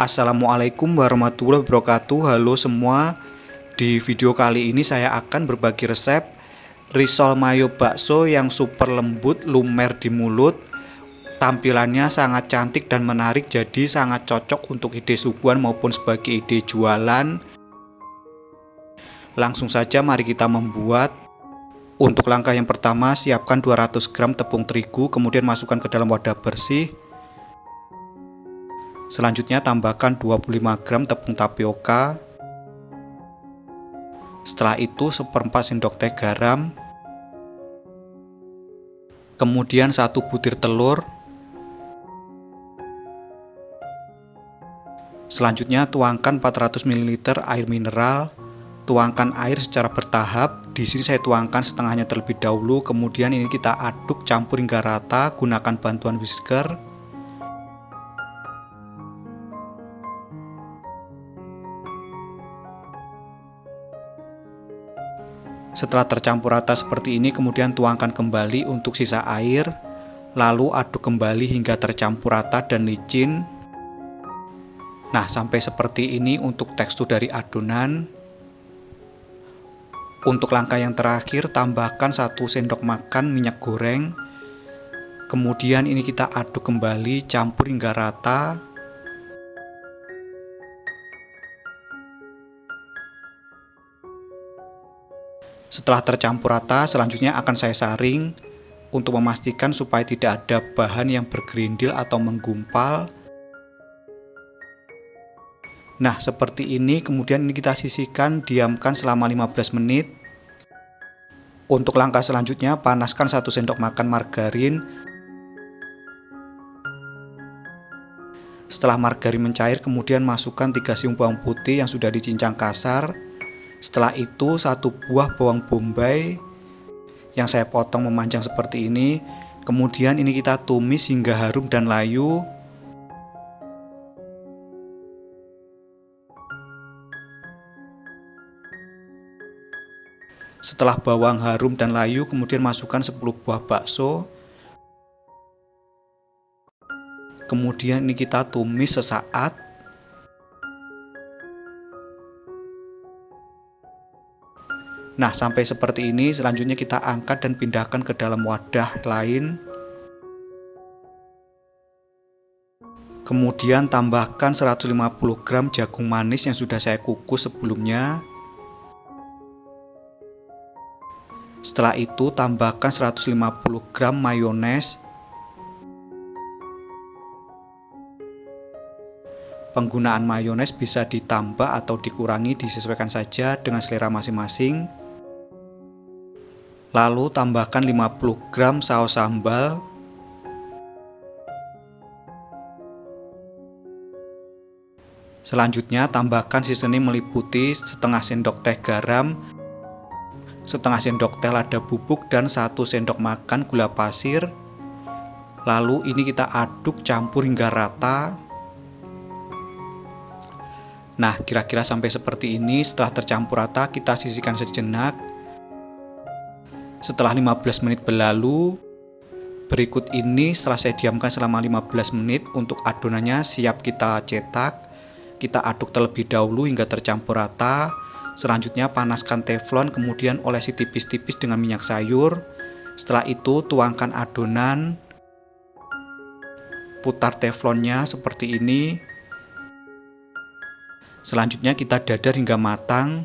Assalamualaikum warahmatullahi wabarakatuh. Halo semua. Di video kali ini saya akan berbagi resep risol mayo bakso yang super lembut, lumer di mulut. Tampilannya sangat cantik dan menarik, jadi sangat cocok untuk ide suguhan maupun sebagai ide jualan. Langsung saja mari kita membuat. Untuk langkah yang pertama, siapkan 200 gram tepung terigu, kemudian masukkan ke dalam wadah bersih. Selanjutnya tambahkan 25 gram tepung tapioka. Setelah itu 1/4 sendok teh garam. Kemudian 1 butir telur. Selanjutnya tuangkan 400 ml air mineral. Tuangkan air secara bertahap. Di sini saya tuangkan setengahnya terlebih dahulu. Kemudian ini kita aduk campur hingga rata. Gunakan bantuan whisker. Setelah tercampur rata seperti ini, kemudian tuangkan kembali untuk sisa air. Lalu aduk kembali hingga tercampur rata dan licin. Nah, sampai seperti ini untuk tekstur dari adonan. Untuk langkah yang terakhir, tambahkan 1 sendok makan minyak goreng. Kemudian ini kita aduk kembali, campur hingga rata. Setelah tercampur rata, selanjutnya akan saya saring untuk memastikan supaya tidak ada bahan yang bergerindil atau menggumpal. Nah, seperti ini. Kemudian ini kita sisihkan, diamkan selama 15 menit. Untuk langkah selanjutnya, panaskan 1 sendok makan margarin. Setelah margarin mencair, kemudian masukkan 3 siung bawang putih yang sudah dicincang kasar. Setelah itu 1 buah bawang bombay yang saya potong memanjang seperti ini. Kemudian ini kita tumis hingga harum dan layu. Setelah bawang harum dan layu, kemudian masukkan 10 buah bakso. Kemudian ini kita tumis sesaat. Nah, sampai seperti ini. Selanjutnya kita angkat dan pindahkan ke dalam wadah lain. Kemudian tambahkan 150 gram jagung manis yang sudah saya kukus sebelumnya. Setelah itu tambahkan 150 gram mayones. Penggunaan mayones bisa ditambah atau dikurangi, disesuaikan saja dengan selera masing-masing. Lalu tambahkan 50 gram saus sambal. Selanjutnya tambahkan seasoning meliputi setengah sendok teh garam, setengah sendok teh lada bubuk, dan 1 sendok makan gula pasir. Lalu ini kita aduk campur hingga rata. Nah, kira-kira sampai seperti ini. Setelah tercampur rata, kita sisihkan sejenak. Setelah 15 menit berlalu, berikut ini setelah saya diamkan selama 15 menit, untuk adonannya siap kita cetak. Kita aduk terlebih dahulu hingga tercampur rata. Selanjutnya panaskan teflon, kemudian olesi tipis-tipis dengan minyak sayur. Setelah itu tuangkan adonan. Putar teflonnya seperti ini. Selanjutnya kita dadar hingga matang.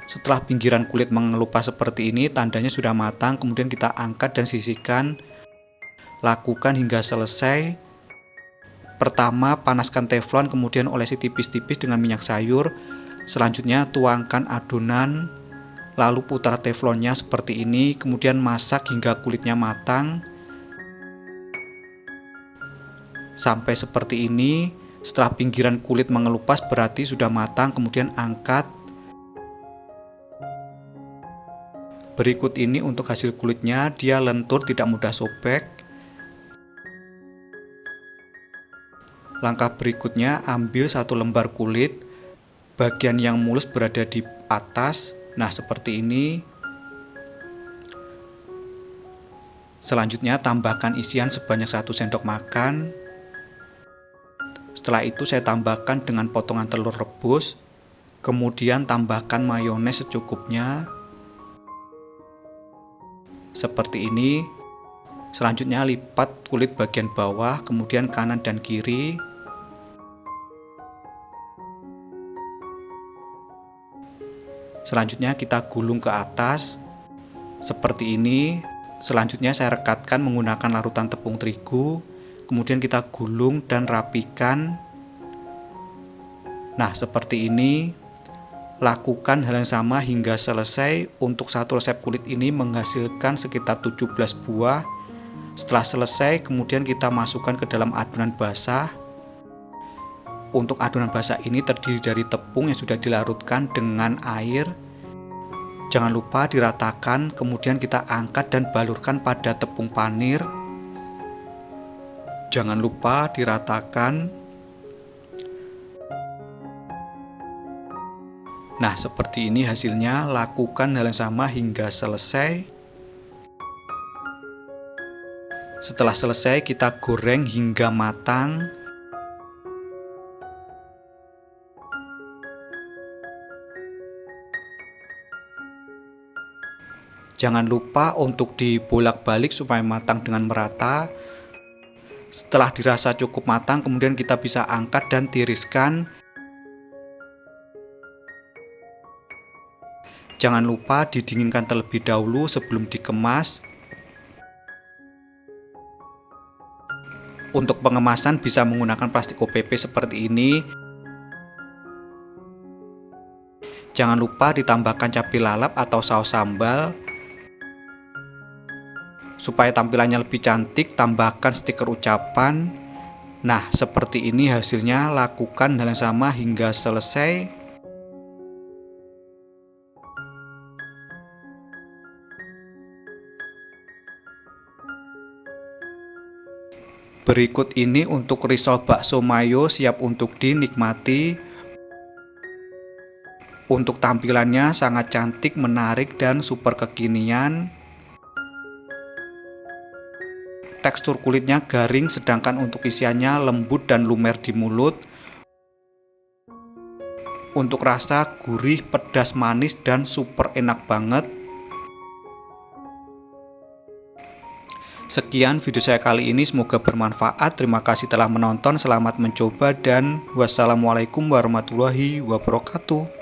Setelah pinggiran kulit mengelupas seperti ini, tandanya sudah matang. Kemudian kita angkat dan sisihkan. Lakukan hingga selesai. Pertama, panaskan teflon, kemudian olesi tipis-tipis dengan minyak sayur. Selanjutnya tuangkan adonan, lalu putar teflonnya seperti ini. Kemudian masak hingga kulitnya matang. Sampai seperti ini. Setelah pinggiran kulit mengelupas berarti sudah matang. Kemudian angkat. Berikut ini untuk hasil kulitnya. Dia lentur, tidak mudah sobek. Langkah berikutnya, ambil 1 lembar kulit. Bagian yang mulus berada di atas. Nah, seperti ini. Selanjutnya tambahkan isian sebanyak 1 sendok makan. Setelah itu saya tambahkan dengan potongan telur rebus. Kemudian tambahkan mayones secukupnya. Seperti ini. Selanjutnya lipat kulit bagian bawah, kemudian kanan dan kiri. Selanjutnya kita gulung ke atas. Seperti ini. Selanjutnya saya rekatkan menggunakan larutan tepung terigu. Kemudian kita gulung dan rapikan. Nah, seperti ini. Lakukan hal yang sama hingga selesai. Untuk satu resep kulit ini menghasilkan sekitar 17 buah. Setelah selesai, kemudian kita masukkan ke dalam adonan basah. Untuk adonan basah ini terdiri dari tepung yang sudah dilarutkan dengan air. Jangan lupa diratakan, kemudian kita angkat dan balurkan pada tepung panir. Jangan lupa diratakan. Nah, seperti ini hasilnya. Lakukan hal yang sama hingga selesai. Setelah selesai, kita goreng hingga matang. Jangan lupa untuk dibolak-balik supaya matang dengan merata. Setelah dirasa cukup matang, kemudian kita bisa angkat dan tiriskan. Jangan lupa didinginkan terlebih dahulu sebelum dikemas. Untuk pengemasan bisa menggunakan plastik OPP seperti ini. Jangan lupa ditambahkan cabai lalap atau saus sambal. Supaya tampilannya lebih cantik, tambahkan stiker ucapan. Nah, seperti ini hasilnya. Lakukan hal yang sama hingga selesai. Berikut ini untuk risol bakso mayo siap untuk dinikmati. Untuk tampilannya sangat cantik, menarik, dan super kekinian. Tekstur kulitnya garing, sedangkan untuk isiannya lembut dan lumer di mulut. Untuk rasa gurih, pedas, manis, dan super enak banget. Sekian video saya kali ini, semoga bermanfaat. Terima kasih telah menonton, selamat mencoba, dan wassalamualaikum warahmatullahi wabarakatuh.